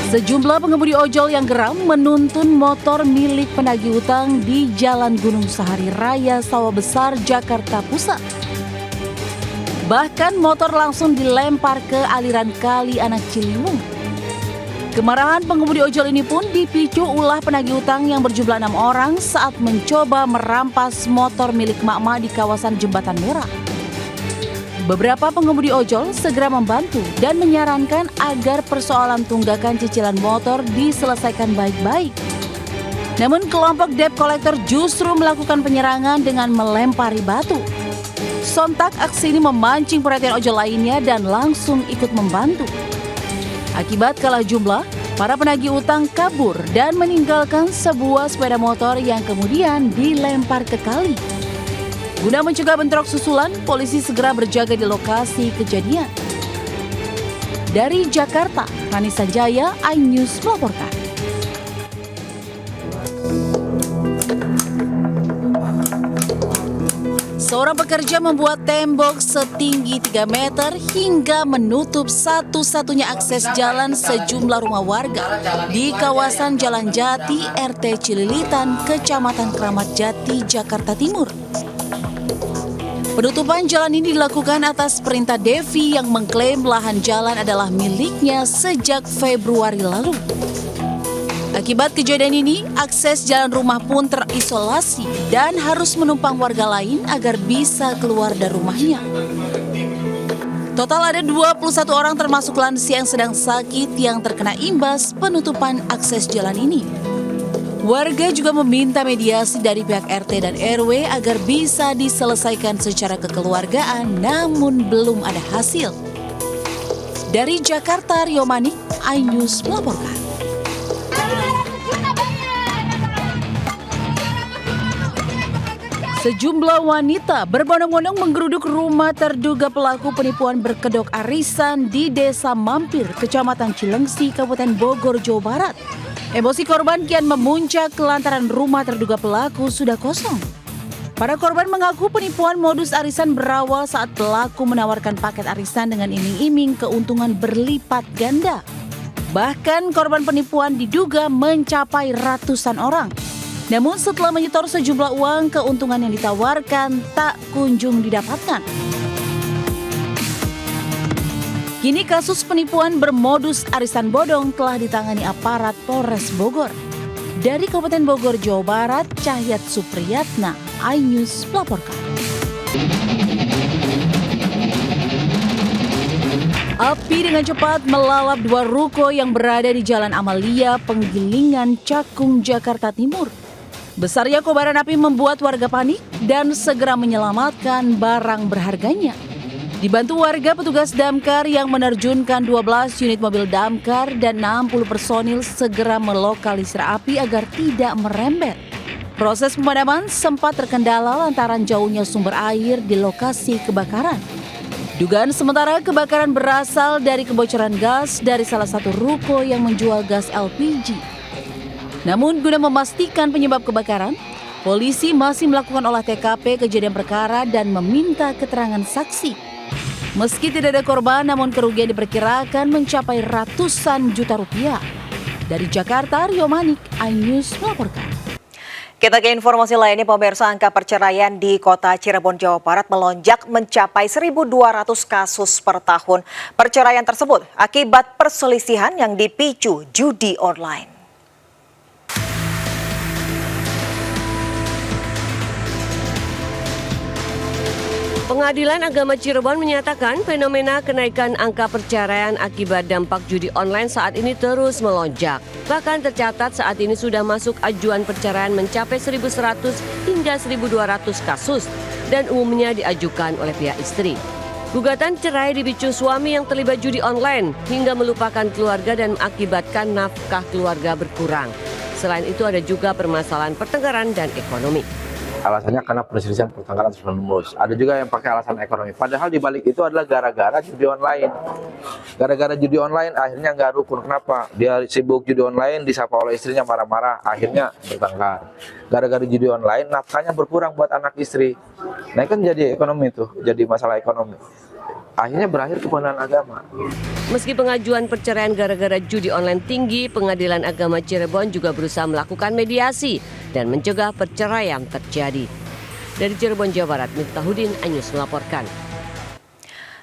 Sejumlah pengemudi ojol yang geram menuntun motor milik penagih utang di Jalan Gunung Sahari Raya Sawah Besar, Jakarta Pusat. Bahkan motor langsung dilempar ke aliran Kali Anak Ciliwung. Kemarahan pengemudi ojol ini pun dipicu ulah penagih utang yang berjumlah 6 orang saat mencoba merampas motor milik mak-mak di kawasan Jembatan Merah. Beberapa pengemudi ojol segera membantu dan menyarankan agar persoalan tunggakan cicilan motor diselesaikan baik-baik. Namun kelompok debt collector justru melakukan penyerangan dengan melempari batu. Sontak aksi ini memancing perhatian ojol lainnya dan langsung ikut membantu. Akibat kalah jumlah, para penagih utang kabur dan meninggalkan sebuah sepeda motor yang kemudian dilempar ke kali. Guna mencegah bentrok susulan, polisi segera berjaga di lokasi kejadian. Dari Jakarta, Rani Sanjaya, iNews melaporkan. Seorang pekerja membuat tembok setinggi 3 meter hingga menutup satu-satunya akses jalan sejumlah rumah warga di kawasan Jalan Jati, RT Cililitan, Kecamatan Kramat Jati, Jakarta Timur. Penutupan jalan ini dilakukan atas perintah Devi yang mengklaim lahan jalan adalah miliknya sejak Februari lalu. Akibat kejadian ini, akses jalan rumah pun terisolasi dan harus menumpang warga lain agar bisa keluar dari rumahnya. Total ada 21 orang termasuk lansia yang sedang sakit yang terkena imbas penutupan akses jalan ini. Warga juga meminta mediasi dari pihak RT dan RW agar bisa diselesaikan secara kekeluargaan, namun belum ada hasil. Dari Jakarta, Rio Manik, iNews melaporkan. Sejumlah wanita berbondong-bondong menggeruduk rumah terduga pelaku penipuan berkedok arisan di Desa Mampir, Kecamatan Cilengsi, Kabupaten Bogor, Jawa Barat. Emosi korban kian memuncak lantaran rumah terduga pelaku sudah kosong. Para korban mengaku penipuan modus arisan berawal saat pelaku menawarkan paket arisan dengan iming-iming keuntungan berlipat ganda. Bahkan korban penipuan diduga mencapai ratusan orang. Namun setelah menyetor sejumlah uang, keuntungan yang ditawarkan tak kunjung didapatkan. Kini kasus penipuan bermodus arisan bodong telah ditangani aparat Polres Bogor. Dari Kabupaten Bogor, Jawa Barat, Cahyat Supriyatna, iNews melaporkan. Api dengan cepat melalap 2 ruko yang berada di Jalan Amalia, Penggilingan, Cakung, Jakarta Timur. Besarnya kobaran api membuat warga panik dan segera menyelamatkan barang berharganya. Dibantu warga, petugas damkar yang menerjunkan 12 unit mobil damkar dan 60 personil segera melokalisir api agar tidak merembet. Proses pemadaman sempat terkendala lantaran jauhnya sumber air di lokasi kebakaran. Dugaan sementara kebakaran berasal dari kebocoran gas dari salah satu ruko yang menjual gas LPG. Namun guna memastikan penyebab kebakaran, polisi masih melakukan olah TKP kejadian perkara dan meminta keterangan saksi. Meski tidak ada korban, namun kerugian diperkirakan mencapai ratusan juta rupiah. Dari Jakarta, Rio Manik, iNews melaporkan. Kita ke informasi lainnya, pemirsa, angka perceraian di kota Cirebon, Jawa Barat melonjak mencapai 1.200 kasus per tahun. Perceraian tersebut akibat perselisihan yang dipicu judi online. Pengadilan Agama Cirebon menyatakan fenomena kenaikan angka perceraian akibat dampak judi online saat ini terus melonjak. Bahkan tercatat saat ini sudah masuk ajuan perceraian mencapai 1.100 hingga 1.200 kasus dan umumnya diajukan oleh pihak istri. Gugatan cerai dipicu suami yang terlibat judi online hingga melupakan keluarga dan mengakibatkan nafkah keluarga berkurang. Selain itu ada juga permasalahan pertengkaran dan ekonomi. Alasannya karena perselisihan pertengkaran terus menerus. Ada juga yang pakai alasan ekonomi. Padahal di balik itu adalah gara-gara judi online. Gara-gara judi online akhirnya nggak rukun. Kenapa? Dia sibuk judi online, disapa oleh istrinya marah-marah, akhirnya bertengkar. Gara-gara judi online, nafkahnya berkurang buat anak istri. Nah kan jadi ekonomi itu, jadi masalah ekonomi. akhirnya berakhir ke pengadilan agama. Meski pengajuan perceraian gara-gara judi online tinggi, Pengadilan Agama Cirebon juga berusaha melakukan mediasi dan mencegah perceraian terjadi. Dari Cirebon, Jawa Barat, Miftahudin Anyus melaporkan.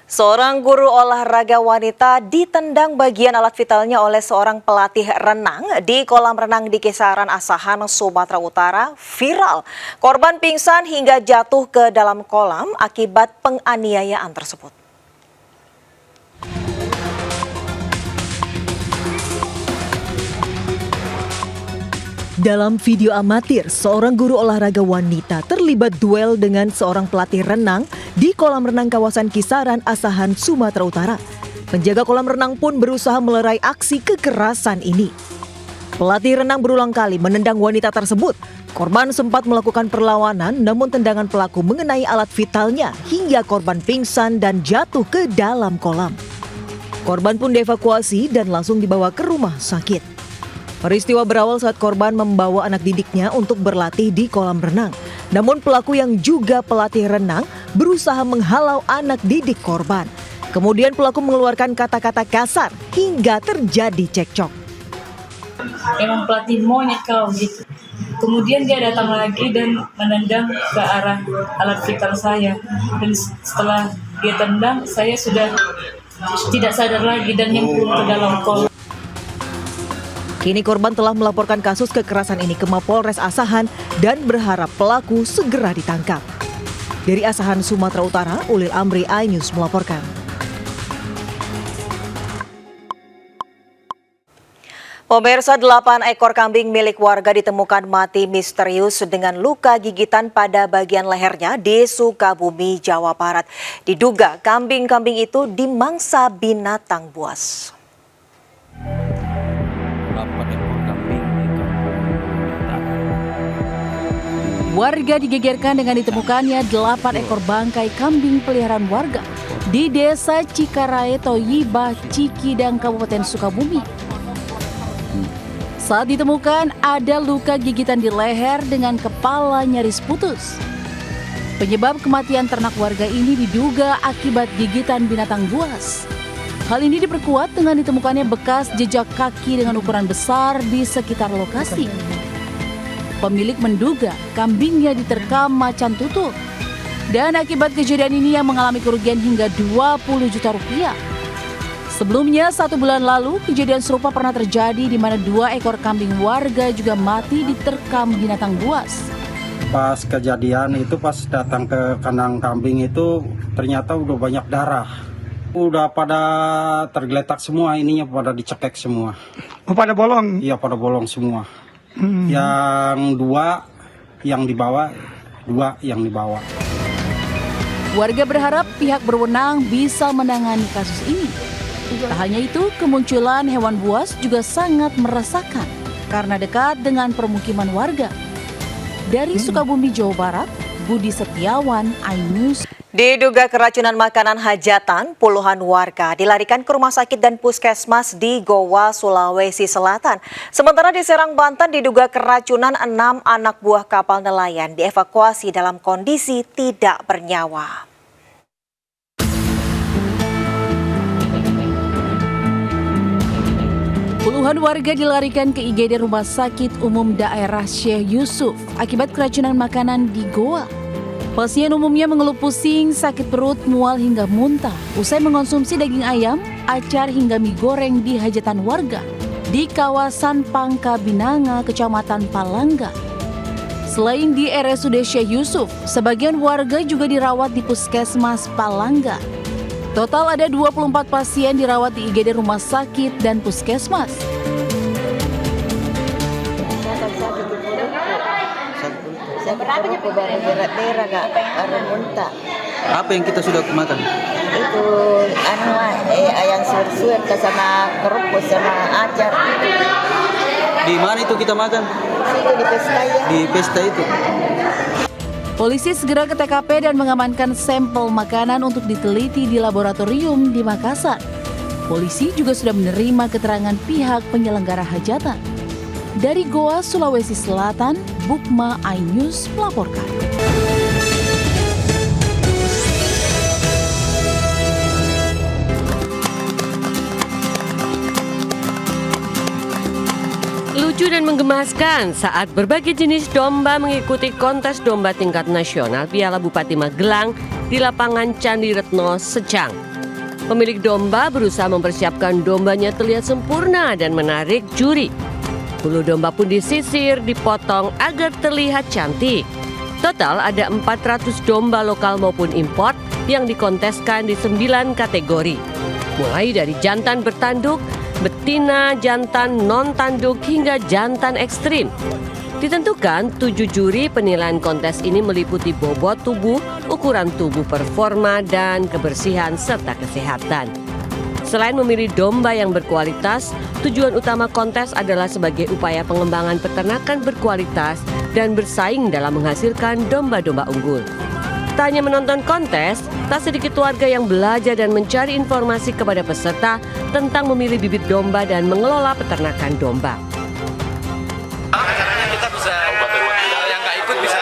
Seorang guru olahraga wanita ditendang bagian alat vitalnya oleh seorang pelatih renang di kolam renang di Kisaran Asahan, Sumatera Utara viral. Korban pingsan hingga jatuh ke dalam kolam akibat penganiayaan tersebut. Dalam video amatir, seorang guru olahraga wanita terlibat duel dengan seorang pelatih renang di kolam renang kawasan Kisaran Asahan, Sumatera Utara. Penjaga kolam renang pun berusaha melerai aksi kekerasan ini. Pelatih renang berulang kali menendang wanita tersebut. Korban sempat melakukan perlawanan, namun tendangan pelaku mengenai alat vitalnya hingga korban pingsan dan jatuh ke dalam kolam. Korban pun dievakuasi dan langsung dibawa ke rumah sakit. Peristiwa berawal saat korban membawa anak didiknya untuk berlatih di kolam renang. Namun pelaku yang juga pelatih renang berusaha menghalau anak didik korban. Kemudian pelaku mengeluarkan kata-kata kasar hingga terjadi cekcok. Emang pelatih monyet kau gitu. Kemudian dia datang lagi dan menendang ke arah alat vital saya. Dan setelah dia tendang, saya sudah tidak sadar lagi dan nyemplung ke dalam kolam. Kini korban telah melaporkan kasus kekerasan ini ke Mapolres Asahan dan berharap pelaku segera ditangkap. Dari Asahan, Sumatera Utara, Ulil Amri, iNews melaporkan. Pemirsa, 8 ekor kambing milik warga ditemukan mati misterius dengan luka gigitan pada bagian lehernya di Sukabumi, Jawa Barat. Diduga kambing-kambing itu dimangsa binatang buas. Warga digegerkan dengan ditemukannya 8 ekor bangkai kambing peliharaan warga di Desa Cikarae, Toyiba, Cikidang, Kabupaten Sukabumi. Saat ditemukan, ada luka gigitan di leher dengan kepala nyaris putus. Penyebab kematian ternak warga ini diduga akibat gigitan binatang buas. Hal ini diperkuat dengan ditemukannya bekas jejak kaki dengan ukuran besar di sekitar lokasi. Pemilik menduga kambingnya diterkam macan tutul. Dan akibat kejadian ini yang mengalami kerugian hingga 20 juta rupiah. Sebelumnya, 1 bulan lalu, kejadian serupa pernah terjadi di mana 2 ekor kambing warga juga mati diterkam binatang buas. Pas kejadian itu, pas datang ke kandang kambing itu, ternyata udah banyak darah. Udah pada tergeletak semua, ininya pada dicekek semua. Oh, pada bolong? Iya, pada bolong semua. Yang 2 yang dibawa, 2 yang dibawa. Warga berharap pihak berwenang bisa menangani kasus ini. Tak hanya itu, kemunculan hewan buas juga sangat meresahkan karena dekat dengan permukiman warga. Dari Sukabumi, Jawa Barat, Budi Setiawan, iNews. Diduga keracunan makanan hajatan, puluhan warga dilarikan ke rumah sakit dan puskesmas di Goa, Sulawesi Selatan. Sementara di Serang, Banten, diduga keracunan 6 anak buah kapal nelayan dievakuasi dalam kondisi tidak bernyawa. Puluhan warga dilarikan ke IGD Rumah Sakit Umum Daerah Syekh Yusuf akibat keracunan makanan di Goa. Pasien umumnya mengeluh pusing, sakit perut, mual hingga muntah usai mengonsumsi daging ayam, acar hingga mie goreng di hajatan warga di kawasan Pangka Binanga, Kecamatan Palangga. Selain di RSUD Syekh Yusuf, sebagian warga juga dirawat di Puskesmas Palangga. Total ada 24 pasien dirawat di IGD Rumah Sakit dan Puskesmas. Apa yang kita sudah makan? Itu ayam suer-suer sama kerupuk sama acar. Di mana itu kita makan? Itu di pesta ya. Di pesta itu. Polisi segera ke TKP dan mengamankan sampel makanan untuk diteliti di laboratorium di Makassar. Polisi juga sudah menerima keterangan pihak penyelenggara hajatan. Dari Goa, Sulawesi Selatan, Bukma, iNews melaporkan. Lucu dan menggemaskan saat berbagai jenis domba mengikuti kontes domba tingkat nasional Piala Bupati Magelang di lapangan Candi Retno, Secang. Pemilik domba berusaha mempersiapkan dombanya terlihat sempurna dan menarik juri. Bulu domba pun disisir, dipotong agar terlihat cantik. Total ada 400 domba lokal maupun import yang dikonteskan di 9 kategori. Mulai dari jantan bertanduk, betina, jantan non-tanduk hingga jantan ekstrim. Ditentukan 7 juri penilaian kontes ini meliputi bobot tubuh, ukuran tubuh, performa, dan kebersihan serta kesehatan. Selain memilih domba yang berkualitas, tujuan utama kontes adalah sebagai upaya pengembangan peternakan berkualitas dan bersaing dalam menghasilkan domba-domba unggul. Tak hanya menonton kontes, tak sedikit warga yang belajar dan mencari informasi kepada peserta tentang memilih bibit domba dan mengelola peternakan domba. Caranya kita bisa, yang nggak ikut bisa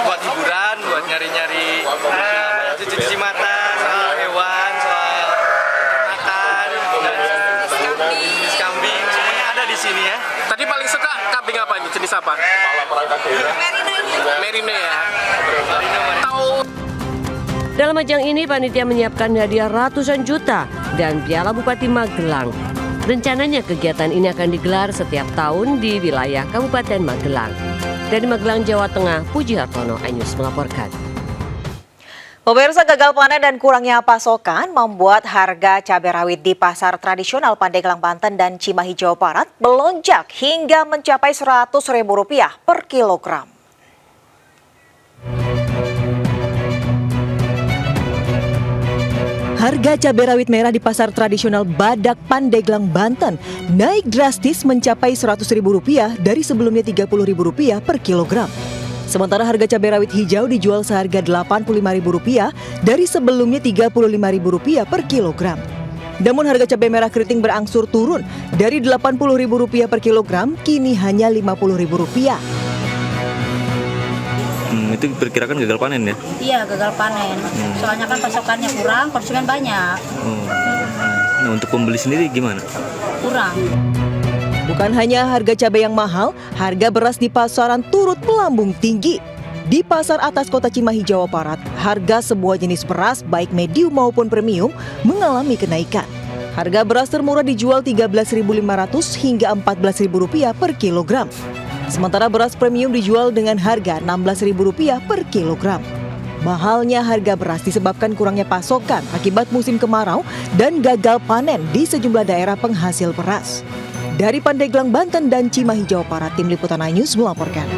buat hiburan, buat nyari-nyari cuci mata, soal hewan, soal makan, jenis kambing, semuanya ada di sini ya. Tadi paling suka kambing apa ini? Jenis apa? Merino ya. Dalam ajang ini, panitia menyiapkan hadiah ratusan juta dan Piala Bupati Magelang. Rencananya kegiatan ini akan digelar setiap tahun di wilayah Kabupaten Magelang. Dari Magelang, Jawa Tengah, Puji Hartono, iNews melaporkan. Pemirsa, gagal panen dan kurangnya pasokan membuat harga cabai rawit di pasar tradisional Pandeglang, Banten dan Cimahi, Jawa Barat melonjak hingga mencapai Rp100.000 per kilogram. Harga cabai rawit merah di pasar tradisional Badak, Pandeglang, Banten naik drastis mencapai Rp100.000 dari sebelumnya Rp30.000 per kilogram. Sementara harga cabai rawit hijau dijual seharga Rp85.000 dari sebelumnya Rp35.000 per kilogram. Namun harga cabai merah keriting berangsur turun dari Rp80.000 per kilogram kini hanya Rp50.000. Itu diperkirakan gagal panen ya? Iya, gagal panen. Soalnya kan pasokannya kurang, konsumen banyak. Nah, untuk pembeli sendiri gimana? Kurang. Bukan hanya harga cabai yang mahal, harga beras di pasaran turut melambung tinggi. Di pasar atas kota Cimahi, Jawa Barat, harga sebuah jenis beras baik medium maupun premium mengalami kenaikan. Harga beras termurah dijual Rp13.500 hingga Rp14.000 per kilogram. Sementara beras premium dijual dengan harga Rp16.000 per kilogram. Mahalnya harga beras disebabkan kurangnya pasokan akibat musim kemarau dan gagal panen di sejumlah daerah penghasil beras. Dari Pandeglang, Banten dan Cimahi, Jawa Barat, Tim Liputan iNews melaporkan.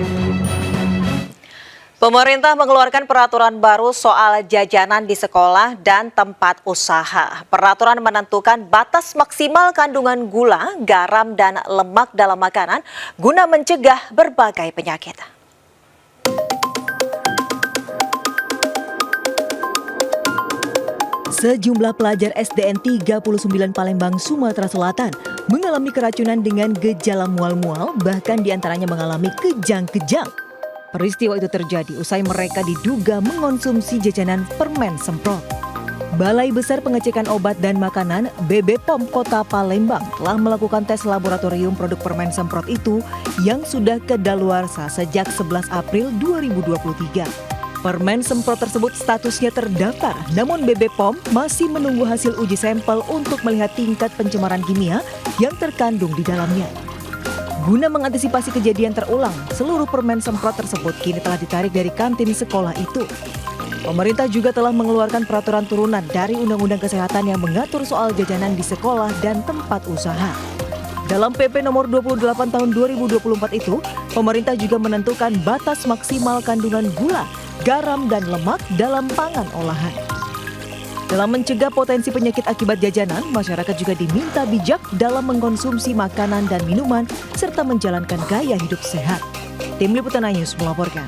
Pemerintah mengeluarkan peraturan baru soal jajanan di sekolah dan tempat usaha. Peraturan menentukan batas maksimal kandungan gula, garam, dan lemak dalam makanan guna mencegah berbagai penyakit. Sejumlah pelajar SDN 39 Palembang, Sumatera Selatan mengalami keracunan dengan gejala mual-mual, bahkan diantaranya mengalami kejang-kejang. Peristiwa itu terjadi usai mereka diduga mengonsumsi jajanan permen semprot. Balai Besar Pengecekan Obat dan Makanan BPOM Kota Palembang telah melakukan tes laboratorium produk permen semprot itu yang sudah kedaluarsa sejak 11 April 2023. Permen semprot tersebut statusnya terdaftar, namun BPOM masih menunggu hasil uji sampel untuk melihat tingkat pencemaran kimia yang terkandung di dalamnya. Guna mengantisipasi kejadian terulang, seluruh permen semprot tersebut kini telah ditarik dari kantin sekolah itu. Pemerintah juga telah mengeluarkan peraturan turunan dari Undang-Undang Kesehatan yang mengatur soal jajanan di sekolah dan tempat usaha. Dalam PP nomor 28 tahun 2024 itu, pemerintah juga menentukan batas maksimal kandungan gula, garam, dan lemak dalam pangan olahan. Dalam mencegah potensi penyakit akibat jajanan, masyarakat juga diminta bijak dalam mengkonsumsi makanan dan minuman serta menjalankan gaya hidup sehat. Tim Liputan iNews melaporkan.